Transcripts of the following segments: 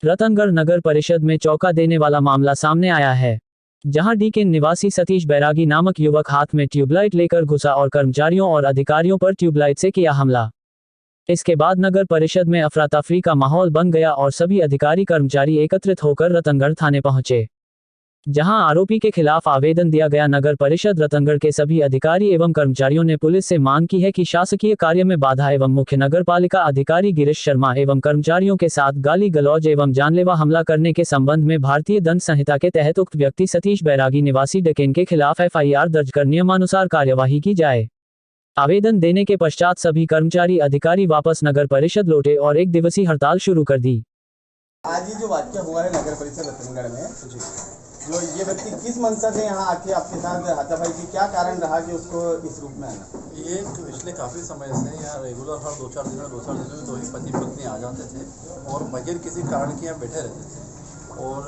रतनगढ़ नगर परिषद में चौंका देने वाला मामला सामने आया है, जहां डीकेन निवासी सतीश बैरागी नामक युवक हाथ में ट्यूबलाइट लेकर घुसा और कर्मचारियों और अधिकारियों पर ट्यूबलाइट से किया हमला। इसके बाद नगर परिषद में अफरा तफरी का माहौल बन गया और सभी अधिकारी कर्मचारी एकत्रित होकर रतनगढ़ थाने पहुंचे, जहां आरोपी के खिलाफ आवेदन दिया गया। नगर परिषद रतनगढ़ के सभी अधिकारी एवं कर्मचारियों ने पुलिस से मांग की है कि शासकीय कार्य में बाधा एवं मुख्य नगर पालिका अधिकारी गिरीश शर्मा एवं कर्मचारियों के साथ गाली गलौज एवं जानलेवा हमला करने के संबंध में भारतीय दंड संहिता के तहत उक्त व्यक्ति सतीश बैरागी निवासी डेकेन के खिलाफ FIR दर्ज कर नियमानुसार कार्यवाही की जाए। आवेदन देने के पश्चात सभी कर्मचारी अधिकारी वापस नगर परिषद लौटे और 1 दिवसीय हड़ताल शुरू कर दी। आज ये जो वाक्य हुआ है नगर परिषद रतनगढ़ में, जो ये व्यक्ति किस मंशा से यहाँ आके आपके साथ हाथापाई की, क्या कारण रहा कि उसको इस रूप में आना? ये पिछले काफ़ी समय से यहाँ रेगुलर हर 2-4 दिनों में दो ही पति पत्नी आ जाते थे और बगैर किसी कारण के यहाँ बैठे रहते थे और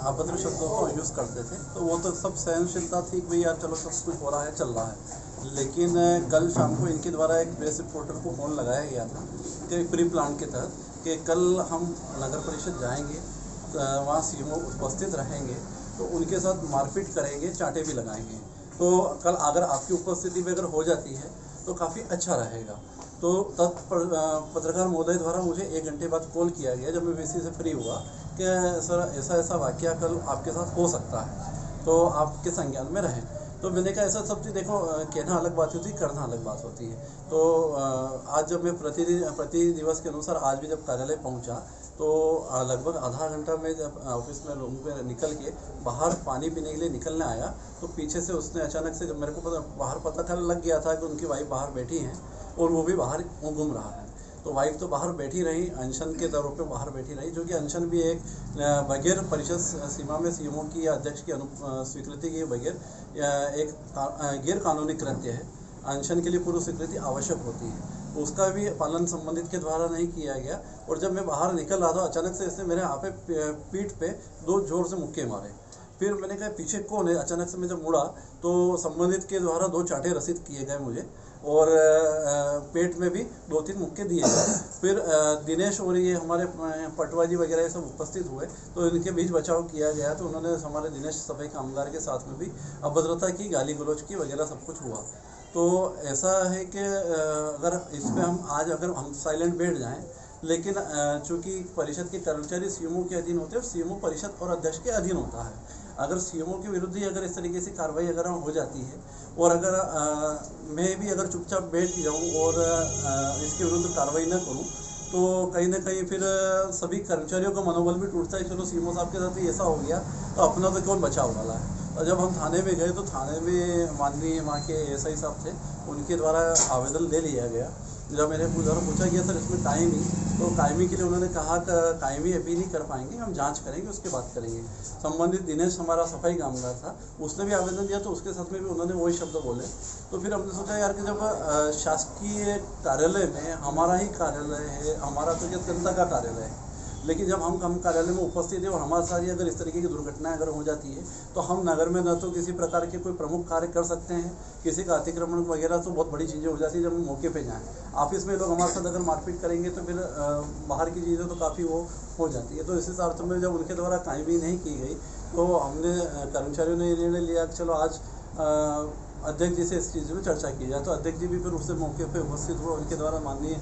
अभद्र शब्दों को यूज़ करते थे। तो वो तो सब सहनशीलता थी कि भाई यार चलो सब कुछ हो रहा है, चल रहा है। लेकिन कल शाम को इनके द्वारा एक प्रेस रिपोर्टर को फ़ोन लगाया गया था कि प्री प्लान के तहत कि कल हम नगर परिषद जाएंगे, वहाँ CMO उपस्थित रहेंगे, तो उनके साथ मारपीट करेंगे, चांटे भी लगाएंगे। तो कल अगर आपकी उपस्थिति में अगर हो जाती है तो काफ़ी अच्छा रहेगा। तो पत्रकार महोदय द्वारा मुझे 1 घंटे बाद कॉल किया गया जब मैं VC से फ्री हुआ कि सर ऐसा वाक़या कल आपके साथ हो सकता है, तो आपके संज्ञान में रहें। तो मैंने कहा ऐसा सब चीज़ देखो, कहना अलग बात होती है, करना अलग बात होती है। तो आज जब मैं प्रति दिवस के अनुसार आज भी जब कार्यालय पहुंचा तो लगभग आधा घंटा में जब ऑफिस में रूम पे निकल के बाहर पानी पीने के लिए निकलने आया तो पीछे से उसने अचानक से, जब मेरे को बाहर पता लग गया था कि उनकी वाइफ बाहर बैठी हैं और वो भी बाहर घूम रहा है। तो वाइफ तो बाहर बैठी रही, अनशन के दौर पे बाहर बैठी रही, जो कि अनशन भी एक बगैर परिषद सीमा में CMO की या अध्यक्ष की स्वीकृति के बगैर एक गैर कानूनी कृत्य है। अनशन के लिए पूर्व स्वीकृति आवश्यक होती है, उसका भी पालन संबंधित के द्वारा नहीं किया गया। और जब मैं बाहर निकल रहा था अचानक से इसने मेरे यहाँ पे पीठ पे 2 जोर से मुक्के मारे। फिर मैंने कहा पीछे कौन है? अचानक से मैं जब मुड़ा तो संबंधित के द्वारा 2 चांटे रसीद किए गए मुझे और पेट में भी 2-3 मुक्के दिए गए। फिर दिनेश और ये हमारे पटवाजी वगैरह सब उपस्थित हुए तो इनके बीच बचाव किया गया। तो उन्होंने हमारे दिनेश सफाई कामगार के साथ में भी अभद्रता की, गाली गलौज की वगैरह सब कुछ हुआ। तो ऐसा है कि अगर इस पर हम साइलेंट बैठ जाएं, लेकिन चूँकि परिषद के कर्मचारी CMO के अधीन होते हैं और CMO परिषद और अध्यक्ष के अधीन होता है। अगर CMO के विरुद्ध ही अगर इस तरीके से कार्रवाई अगर हो जाती है और अगर मैं भी अगर चुपचाप बैठ जाऊं और इसके विरुद्ध कार्रवाई न करूं तो कहीं ना कहीं फिर सभी कर्मचारियों का मनोबल भी टूटता है। चलो CMO साहब के साथ भी ऐसा हो गया तो अपना तो कौन बचाव वाला है। और जब हम थाने में गए तो थाने में माननीय वहाँ के SI साहब थे, उनके द्वारा आवेदन ले लिया गया। जब मैंने पूछा गया सर इसमें कायमी, तो कायमी के लिए उन्होंने कहा कि कायमी अभी नहीं कर पाएंगे, हम जांच करेंगे उसके बाद करेंगे। संबंधित दिनेश हमारा सफाई कामगार था, उसने भी आवेदन दिया तो उसके साथ में भी उन्होंने वही शब्द बोले। तो फिर हमने सोचा यार कि जब शासकीय कार्यालय में हमारा ही कार्यालय है, हमारा तो ये जनता का कार्यालय है, लेकिन जब हम कार्यालय में उपस्थित है और हमारे साथ अगर इस तरीके की दुर्घटनाएं अगर हो जाती है तो हम नगर में न तो किसी प्रकार के कोई प्रमुख कार्य कर सकते हैं, किसी का अतिक्रमण वगैरह तो बहुत बड़ी चीज़ें हो जाती है जब हम मौके पे जाएं। ऑफिस में लोग हमारे साथ अगर मारपीट करेंगे तो फिर बाहर की चीज़ें तो काफ़ी वो हो जाती है। तो इस हिसाब से जब उनके द्वारा कायमी नहीं की गई तो हमने कर्मचारियों ने निर्णय लिया कि चलो आज अध्यक्ष जी से इस चीज़ में चर्चा की जाए। तो अध्यक्ष जी भी फिर उससे मौके पर उपस्थित हुए, उनके द्वारा माननीय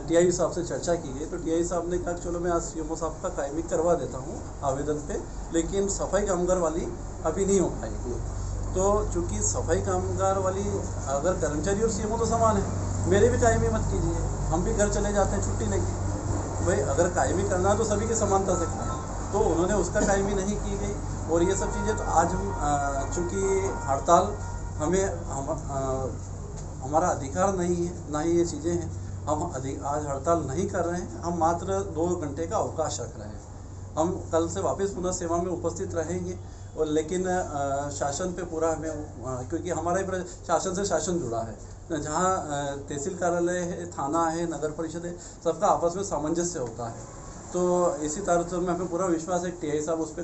TI साहब से चर्चा की गई। तो TI साहब ने कहा चलो मैं आज CMO साहब का कायमी करवा देता हूँ आवेदन पे, लेकिन सफाई कामगार वाली अभी नहीं हो पाएगी। तो चूँकि सफाई कामगार वाली अगर कर्मचारी और CMO तो समान है, मेरे भी कायमी मत कीजिए, हम भी घर चले जाते हैं छुट्टी लेके। भाई अगर कायमी करना है तो सभी की समानता से करना है, तो उन्होंने उसका कायमी नहीं की गई और ये सब चीज़ें। तो आज हम चूँकि हड़ताल हमारा अधिकार नहीं है, ना ही ये चीज़ें हैं, हम आज हड़ताल नहीं कर रहे हैं, हम मात्र 2 घंटे का अवकाश रख रहे हैं। हम कल से वापस पुनः सेवा में उपस्थित रहेंगे और लेकिन शासन पे पूरा हमें, क्योंकि हमारा ही शासन से शासन जुड़ा है, जहाँ तहसील कार्यालय है, थाना है, नगर परिषद है, सबका आपस में सामंजस्य होता है। तो इसी तरह में हमें पूरा विश्वास है टीआई साहब उस पर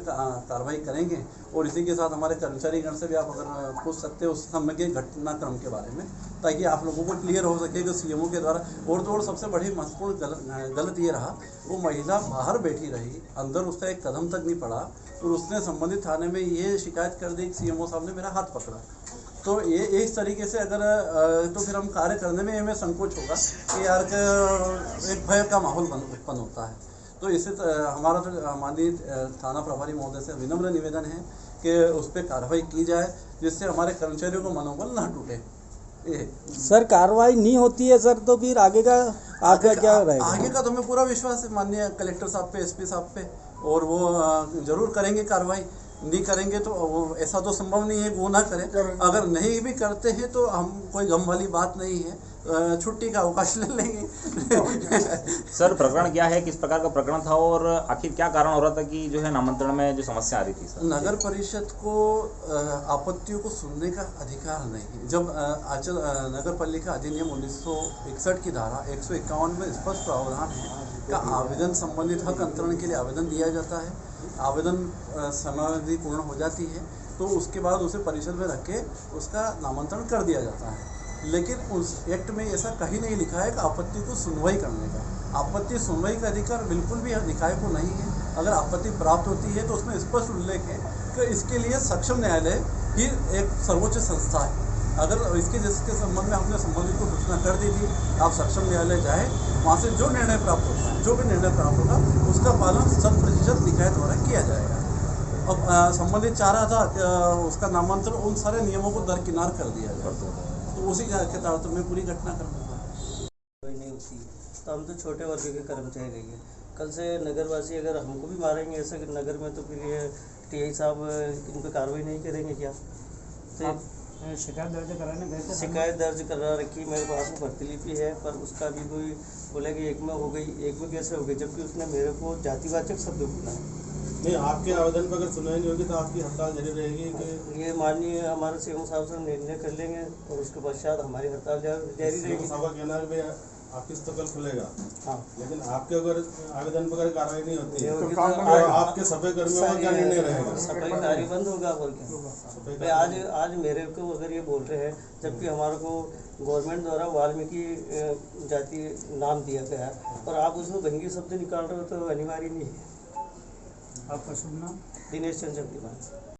कार्रवाई करेंगे। और इसी के साथ हमारे कर्मचारीगण से भी आप अगर पूछ सकते हैं उस समय के घटनाक्रम के बारे में, ताकि आप लोगों को क्लियर हो सके कि सीएमओ के द्वारा। और सबसे बड़ी महत्वपूर्ण गलत ये रहा, वो महिला बाहर बैठी रही, अंदर उसका एक कदम तक नहीं पड़ा और उसने संबंधित थाने में ये शिकायत कर दी कि सीएमओ साहब ने मेरा हाथ पकड़ा। तो ये इस तरीके से अगर तो फिर हम कार्य करने में हमें संकोच होगा कि यार एक भय का माहौल उत्पन्न होता है। तो इससे हमारा तो माननीय थाना प्रभारी महोदय से विनम्र निवेदन है कि उस पर कार्रवाई की जाए, जिससे हमारे कर्मचारियों का मनोबल ना टूटे। सर कार्रवाई नहीं होती है सर, तो फिर आगे का क्या रहेगा? आगे का तो हमें पूरा विश्वास है माननीय कलेक्टर साहब पे, एसपी साहब पे, और वो जरूर करेंगे कार्रवाई। नहीं करेंगे तो वो ऐसा तो संभव नहीं है वो ना करें। अगर नहीं भी करते हैं तो हम कोई गम वाली बात नहीं है, छुट्टी का अवकाश ले लेंगे। सर प्रकरण क्या है, किस प्रकार का प्रकरण था और आखिर क्या कारण हो रहा था कि जो है नामांतरण में जो समस्या आ रही थी? सर नगर परिषद को आपत्तियों को सुनने का अधिकार नहीं है। जब आंचल नगर पालिका अधिनियम 1961 की धारा 151 में स्पष्ट प्रावधान है का आवेदन संबंधित हक अंतरण के लिए आवेदन दिया जाता है, आवेदन समयावधि पूर्ण हो जाती है तो उसके बाद उसे परिषद में रख के उसका नामांतरण कर दिया जाता है। लेकिन उस एक्ट में ऐसा कहीं नहीं लिखा है कि आपत्ति को सुनवाई करने का। आपत्ति सुनवाई का अधिकार बिल्कुल भी निकाय को नहीं है। अगर आपत्ति प्राप्त होती है तो उसमें स्पष्ट उल्लेख है कि इसके लिए सक्षम न्यायालय ही एक सर्वोच्च संस्था है। अगर जिसके संबंध में हमने संबंधित को सूचना कर दी थी, आप सक्षम न्यायालय जाए, वहाँ से जो निर्णय प्राप्त होता है, जो भी निर्णय प्राप्त होगा उसका पालन 100% निकाय द्वारा किया जाएगा। अब संबंधित चाह रहा था कि उसका नामांतरण उन सारे नियमों को दरकिनार कर दिया जाए, तो उसी के तहत में पूरी घटना कोई नहीं होती, तो हम तो छोटे वर्ग के कर्मचारी रहिए। कल से नगरवासी अगर हमको भी मारेंगे ऐसे नगर में, तो फिर ये टीआई साहब इन पर कार्रवाई नहीं करेंगे क्या? तो शिकायत दर्ज कराने गए थे? शिकायत दर्ज करा रखी, मेरे पास में प्रतिलिपि है, पर उसका भी कोई बोला कि एक में हो गई, एक में कैसे हो गई, जबकि उसने मेरे को जातिवाचक शब्द बोला। नहीं, आपके आवेदन पर अगर सुनवाई नहीं होगी तो आपकी हड़ताल जारी रहेगी कि ये माननीय हमारे सीएम साहब से निर्णय कर लेंगे और उसके पश्चात हमारी हड़ताल जारी रहेगी। साहब का कहना है कि ऑफिस तो कल खुलेगा, हाँ, लेकिन आपके अगर आवेदन पर अगर कार्रवाई नहीं होती है तो आपके सफाई कर्मियों का क्या निर्णय रहेगा? सफाई कार्य बंद होगा और क्या? आज मेरे को अगर ये बोल रहे हैं, जबकि हमारे को गवर्नमेंट द्वारा वाल्मीकि जाति नाम दिया गया है और आप उसमें भंगी शब्द निकाल रहे हो तो अनिवार्य नहीं है। आपका शुभ नाम? दिनेश चंद्र चंद्रिमा।